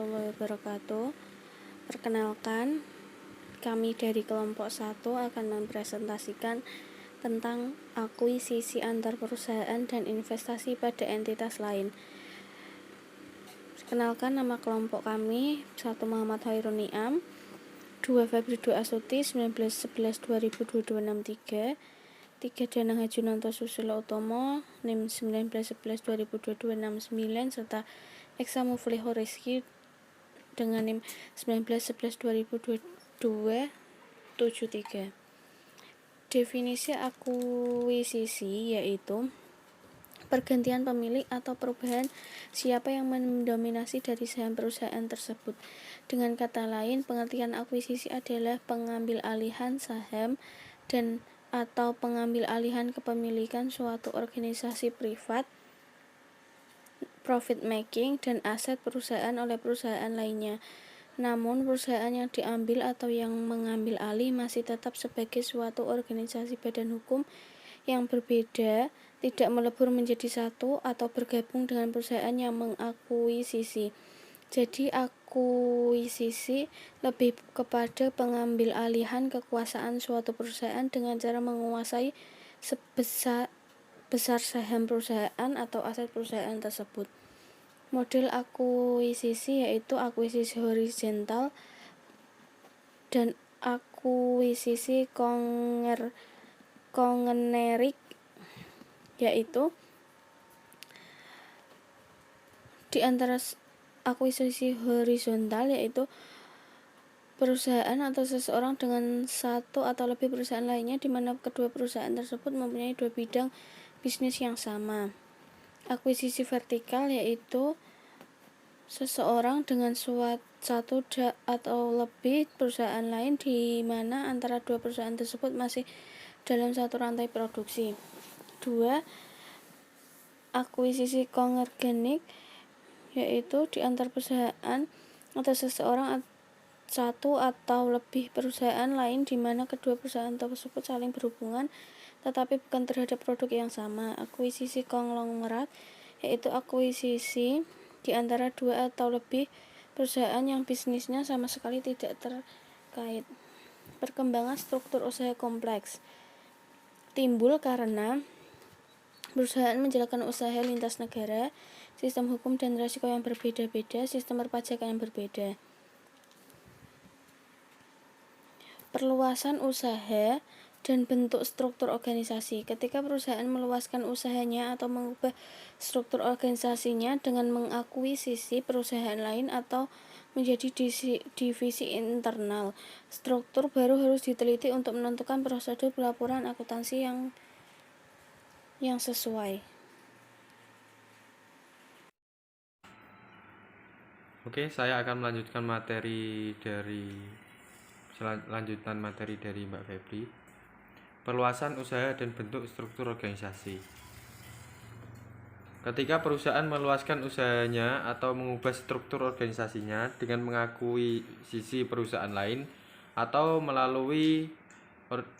warahmatullahi wabarakatuh. Perkenalkan, kami dari kelompok 1 akan mempresentasikan tentang akuisisi antar perusahaan dan investasi pada entitas lain. Perkenalkan, nama kelompok kami 1 Muhammad Hairun Niam, 2 Febri Dwi Astuti 1911-2022-63, 3 Danang Hajunanto Susilo Utomo NIM 1911-2022-69, serta Eksa Mufliho Rizky dengan NIM 1911-2022-73. Definisi akuisisi yaitu pergantian pemilik atau perubahan siapa yang mendominasi dari saham perusahaan tersebut. Dengan kata lain, pengertian akuisisi adalah pengambil alihan saham dan atau pengambil alihan kepemilikan suatu organisasi privat, profit making, dan aset perusahaan oleh perusahaan lainnya. Namun, perusahaan yang diambil atau yang mengambil alih masih tetap sebagai suatu organisasi badan hukum yang berbeda, tidak melebur menjadi satu atau bergabung dengan perusahaan yang mengakuisisi. Jadi, akuisisi lebih kepada pengambil alihan kekuasaan suatu perusahaan dengan cara menguasai sebesar saham perusahaan atau aset perusahaan tersebut. Model akuisisi yaitu akuisisi horizontal dan akuisisi kongenerik, yaitu di antara akuisisi horizontal yaitu perusahaan atau seseorang dengan satu atau lebih perusahaan lainnya di mana kedua perusahaan tersebut mempunyai dua bidang bisnis yang sama. Akuisisi vertikal yaitu seseorang dengan satu atau lebih perusahaan lain di mana antara dua perusahaan tersebut masih dalam satu rantai produksi. 2. Akuisisi kongergenik yaitu di antar perusahaan atau seseorang satu atau lebih perusahaan lain di mana kedua perusahaan tersebut saling berhubungan tetapi bukan terhadap produk yang sama. Akuisisi konglomerat yaitu akuisisi di antara dua atau lebih perusahaan yang bisnisnya sama sekali tidak terkait. Perkembangan struktur usaha kompleks timbul karena perusahaan menjalankan usaha lintas negara, sistem hukum dan risiko yang berbeda-beda, sistem perpajakan yang berbeda. Perluasan usaha dan bentuk struktur organisasi. Ketika perusahaan meluaskan usahanya atau mengubah struktur organisasinya dengan mengakuisisi perusahaan lain atau menjadi divisi internal, struktur baru harus diteliti untuk menentukan prosedur pelaporan akuntansi yang sesuai. Oke, saya akan melanjutkan materi dari Mbak Febri. Perluasan usaha dan bentuk struktur organisasi. Ketika perusahaan meluaskan usahanya atau mengubah struktur organisasinya dengan mengakui sisi perusahaan lain atau melalui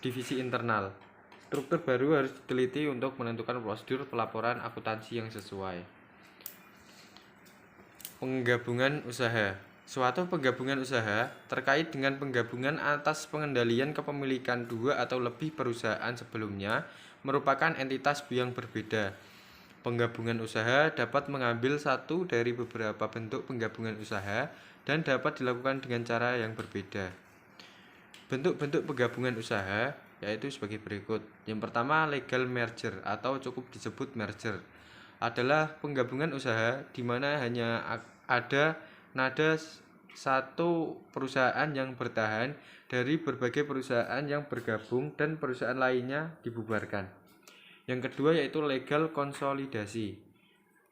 divisi internal, struktur baru harus diteliti untuk menentukan prosedur pelaporan akuntansi yang sesuai. Penggabungan usaha. Suatu penggabungan usaha terkait dengan penggabungan atas pengendalian kepemilikan dua atau lebih perusahaan sebelumnya merupakan entitas yang berbeda. Penggabungan usaha dapat mengambil satu dari beberapa bentuk penggabungan usaha dan dapat dilakukan dengan cara yang berbeda. Bentuk-bentuk penggabungan usaha yaitu sebagai berikut. Yang pertama, legal merger atau cukup disebut merger adalah penggabungan usaha di mana hanya ada nada satu perusahaan yang bertahan dari berbagai perusahaan yang bergabung dan perusahaan lainnya dibubarkan. Yang kedua yaitu legal konsolidasi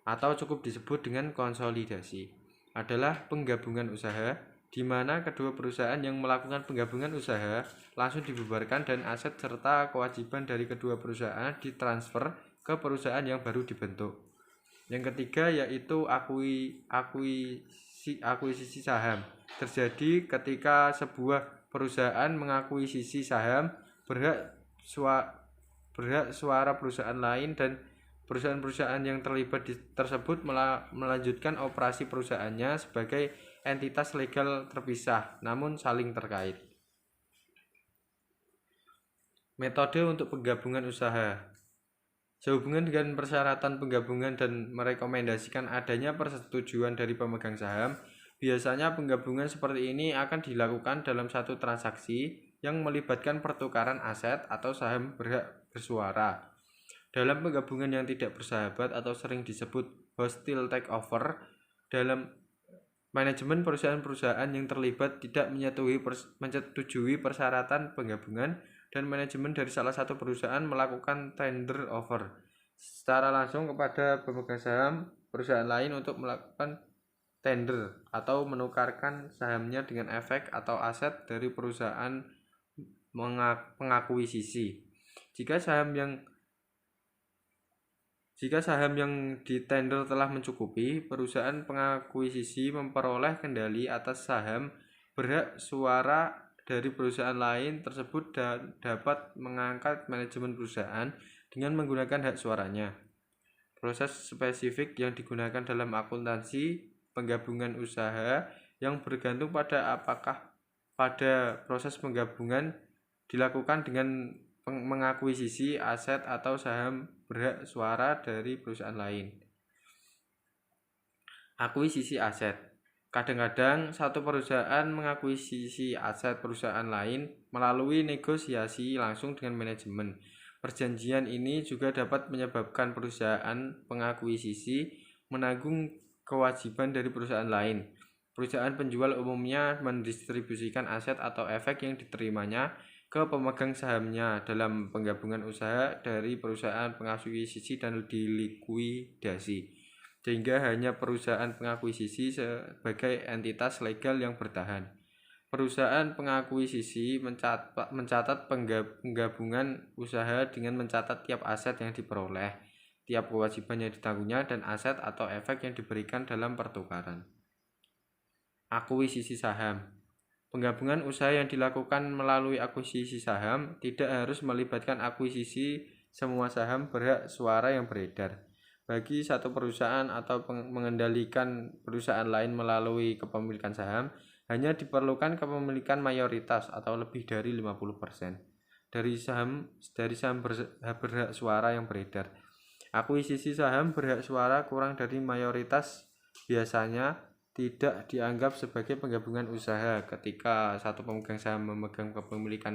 atau cukup disebut dengan konsolidasi adalah penggabungan usaha di mana kedua perusahaan yang melakukan penggabungan usaha langsung dibubarkan dan aset serta kewajiban dari kedua perusahaan ditransfer ke perusahaan yang baru dibentuk. Yang ketiga yaitu akuisisi saham. Terjadi ketika sebuah perusahaan mengakuisisi saham berhak suara perusahaan lain dan perusahaan-perusahaan yang terlibat tersebut melanjutkan operasi perusahaannya sebagai entitas legal terpisah namun saling terkait. Metode untuk penggabungan usaha. Sehubungan dengan persyaratan penggabungan dan merekomendasikan adanya persetujuan dari pemegang saham, biasanya penggabungan seperti ini akan dilakukan dalam satu transaksi yang melibatkan pertukaran aset atau saham berhak bersuara. Dalam penggabungan yang tidak bersahabat atau sering disebut hostile takeover, dalam manajemen perusahaan-perusahaan yang terlibat tidak menyetujui persyaratan penggabungan, dan manajemen dari salah satu perusahaan melakukan tender offer secara langsung kepada pemegang saham perusahaan lain untuk melakukan tender atau menukarkan sahamnya dengan efek atau aset dari perusahaan pengakuisisi. Jika saham yang ditender telah mencukupi, perusahaan pengakuisisi memperoleh kendali atas saham berhak suara dari perusahaan lain tersebut dan dapat mengangkat manajemen perusahaan dengan menggunakan hak suaranya. Proses spesifik yang digunakan dalam akuntansi penggabungan usaha yang bergantung pada apakah pada proses penggabungan dilakukan dengan mengakuisisi aset atau saham berhak suara dari perusahaan lain. Akuisisi aset. Kadang-kadang satu perusahaan mengakuisisi aset perusahaan lain melalui negosiasi langsung dengan manajemen. Perjanjian ini juga dapat menyebabkan perusahaan pengakuisisi menanggung kewajiban dari perusahaan lain. Perusahaan penjual umumnya mendistribusikan aset atau efek yang diterimanya ke pemegang sahamnya dalam penggabungan usaha dari perusahaan pengakuisisi dan dilikuidasi, sehingga hanya perusahaan pengakuisisi sebagai entitas legal yang bertahan. Perusahaan pengakuisisi mencatat penggabungan usaha dengan mencatat tiap aset yang diperoleh, tiap kewajiban yang ditanggungnya, dan aset atau efek yang diberikan dalam pertukaran. Akuisisi saham. Penggabungan usaha yang dilakukan melalui akuisisi saham tidak harus melibatkan akuisisi semua saham berhak suara yang beredar. Bagi satu perusahaan atau mengendalikan perusahaan lain melalui kepemilikan saham, hanya diperlukan kepemilikan mayoritas atau lebih dari 50% dari saham berhak suara yang beredar. Akuisisi saham berhak suara kurang dari mayoritas biasanya tidak dianggap sebagai penggabungan usaha ketika satu pemegang saham memegang kepemilikan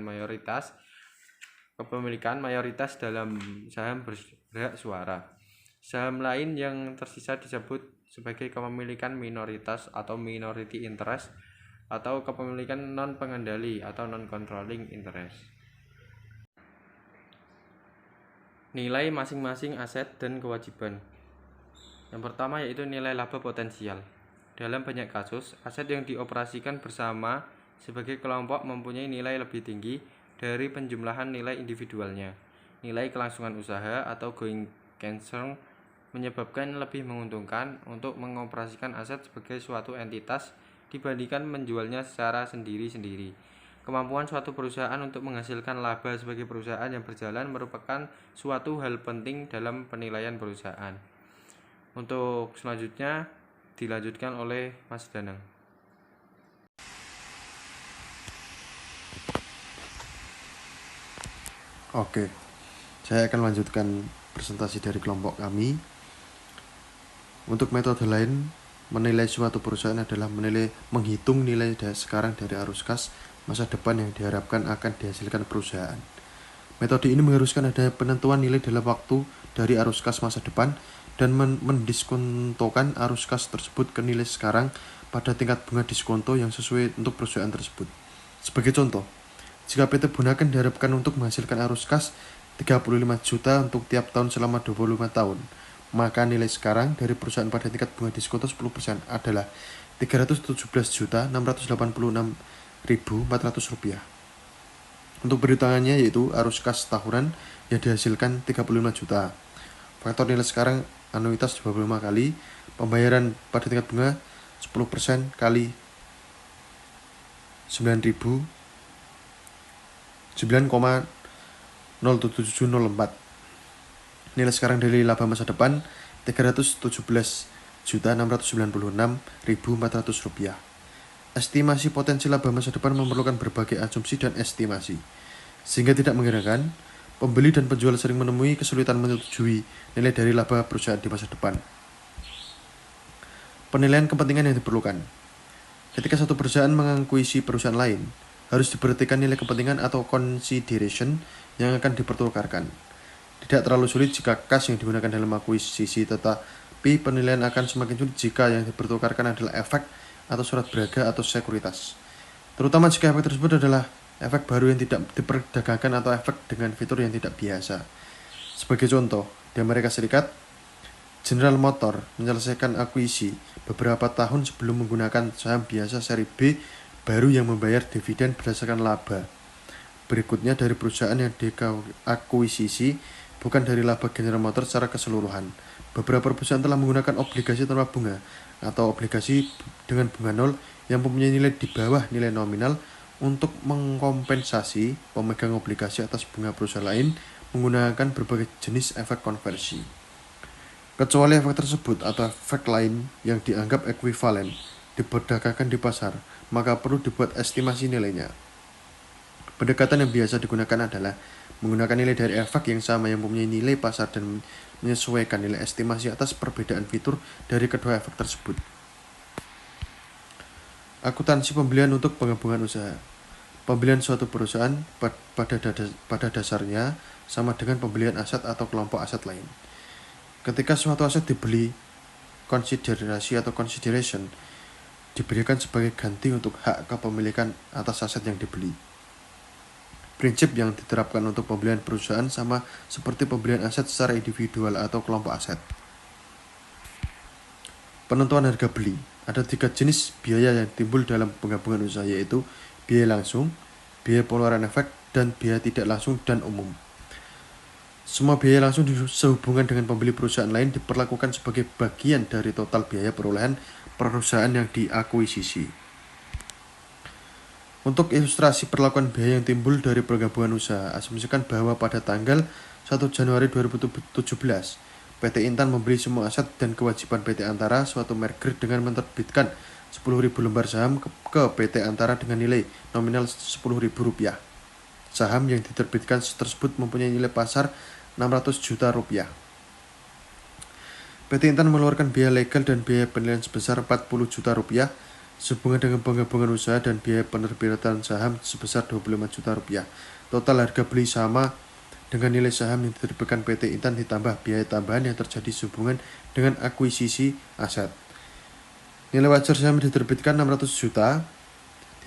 mayoritas dalam saham berhak suara. Saham lain yang tersisa disebut sebagai kepemilikan minoritas atau minority interest atau kepemilikan non-pengendali atau non-controlling interest. Nilai masing-masing aset dan kewajiban. Yang pertama yaitu nilai laba potensial. Dalam banyak kasus, aset yang dioperasikan bersama sebagai kelompok mempunyai nilai lebih tinggi dari penjumlahan nilai individualnya. Nilai kelangsungan usaha atau going concern menyebabkan lebih menguntungkan untuk mengoperasikan aset sebagai suatu entitas dibandingkan menjualnya secara sendiri-sendiri. Kemampuan suatu perusahaan untuk menghasilkan laba sebagai perusahaan yang berjalan merupakan suatu hal penting dalam penilaian perusahaan. Untuk selanjutnya dilanjutkan oleh Mas Danang. Oke, saya akan lanjutkan presentasi dari kelompok kami. Untuk metode lain, menilai suatu perusahaan adalah menghitung nilai sekarang dari arus kas masa depan yang diharapkan akan dihasilkan perusahaan. Metode ini mengharuskan adanya penentuan nilai dalam waktu dari arus kas masa depan dan mendiskontokan arus kas tersebut ke nilai sekarang pada tingkat bunga diskonto yang sesuai untuk perusahaan tersebut. Sebagai contoh, jika PT Bunaken diharapkan untuk menghasilkan arus kas 35 juta untuk tiap tahun selama 25 tahun, maka nilai sekarang dari perusahaan pada tingkat bunga diskonto 10% adalah Rp317.686.400. Untuk perhitungannya yaitu arus kas tahunan yang dihasilkan 35 juta. Faktor nilai sekarang anuitas 25 kali, pembayaran pada tingkat bunga 10% kali 9,07704. Nilai sekarang dari laba masa depan Rp317.696.400. Estimasi potensi laba masa depan memerlukan berbagai asumsi dan estimasi, sehingga tidak mengherankan pembeli dan penjual sering menemui kesulitan menyetujui nilai dari laba perusahaan di masa depan. Penilaian kepentingan yang diperlukan. Ketika satu perusahaan mengakuisisi perusahaan lain, harus diperhatikan nilai kepentingan atau consideration yang akan dipertukarkan. Tidak terlalu sulit jika kas yang digunakan dalam akuisisi, tetapi penilaian akan semakin sulit jika yang dipertukarkan adalah efek atau surat berharga atau sekuritas. Terutama jika efek tersebut adalah efek baru yang tidak diperdagangkan atau efek dengan fitur yang tidak biasa. Sebagai contoh, di Amerika Serikat, General Motor menyelesaikan akuisisi beberapa tahun sebelum menggunakan saham biasa seri B baru yang membayar dividen berdasarkan laba. Berikutnya dari perusahaan yang diakuisisi bukan dari laba General Motor secara keseluruhan. Beberapa perusahaan telah menggunakan obligasi tanpa bunga atau obligasi dengan bunga nol yang mempunyai nilai di bawah nilai nominal untuk mengkompensasi pemegang obligasi atas bunga perusahaan lain menggunakan berbagai jenis efek konversi. Kecuali efek tersebut atau efek lain yang dianggap ekuivalen diperdagangkan di pasar, maka perlu dibuat estimasi nilainya. Pendekatan yang biasa digunakan adalah menggunakan nilai dari efek yang sama yang mempunyai nilai pasar dan menyesuaikan nilai estimasi atas perbedaan fitur dari kedua efek tersebut. Akuntansi pembelian untuk penggabungan usaha. Pembelian suatu perusahaan pada dasarnya sama dengan pembelian aset atau kelompok aset lain. Ketika suatu aset dibeli, konsiderasi atau consideration diberikan sebagai ganti untuk hak kepemilikan atas aset yang dibeli. Prinsip yang diterapkan untuk pembelian perusahaan sama seperti pembelian aset secara individual atau kelompok aset. Penentuan harga beli. Ada 3 jenis biaya yang timbul dalam penggabungan usaha, yaitu biaya langsung, biaya pengeluaran efek, dan biaya tidak langsung dan umum. Semua biaya langsung sehubungan dengan pembeli perusahaan lain diperlakukan sebagai bagian dari total biaya perolehan perusahaan yang diakuisisi. Untuk ilustrasi perlakuan biaya yang timbul dari penggabungan usaha, asumsikan bahwa pada tanggal 1 Januari 2017, PT Intan membeli semua aset dan kewajiban PT Antara suatu merger dengan menerbitkan 10.000 lembar saham ke PT Antara dengan nilai nominal Rp10.000. Saham yang diterbitkan tersebut mempunyai nilai pasar Rp600 juta. PT Intan mengeluarkan biaya legal dan biaya penilaian sebesar Rp40 juta sehubungan dengan penggabungan usaha dan biaya penerbitan saham sebesar Rp25 juta. Total harga beli sama dengan nilai saham yang diterbitkan PT Intan ditambah biaya tambahan yang terjadi sehubungan dengan akuisisi aset. Nilai wajar saham yang diterbitkan 600 juta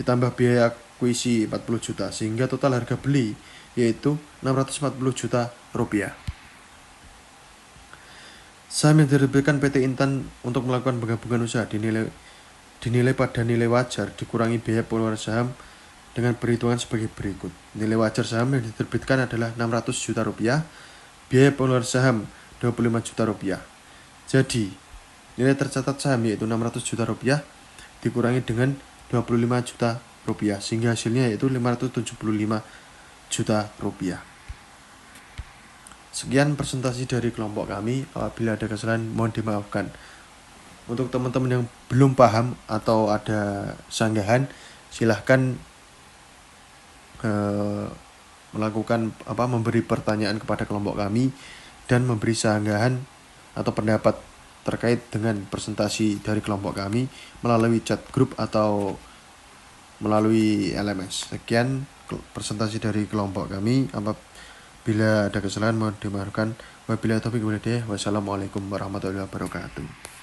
ditambah biaya akuisisi 40 juta sehingga total harga beli yaitu 640 juta rupiah. Saham yang diterbitkan PT Intan untuk melakukan penggabungan usaha dinilai pada nilai wajar dikurangi biaya pengeluaran saham dengan perhitungan sebagai berikut. Nilai wajar saham yang diterbitkan adalah Rp600 juta, biaya pengeluaran saham Rp25 juta. Jadi, nilai tercatat saham yaitu Rp600 juta dikurangi dengan Rp25 juta, sehingga hasilnya yaitu Rp575 juta. Sekian presentasi dari kelompok kami. Apabila ada kesalahan mohon dimaafkan. Untuk teman-teman yang belum paham atau ada sanggahan, silahkan memberi pertanyaan kepada kelompok kami dan memberi sanggahan atau pendapat terkait dengan presentasi dari kelompok kami melalui chat grup atau melalui LMS. Sekian presentasi dari kelompok kami. Apabila ada kesalahan mohon dimaafkan. Wabillahi taufiq wal hidayah. Wassalamualaikum warahmatullahi wabarakatuh.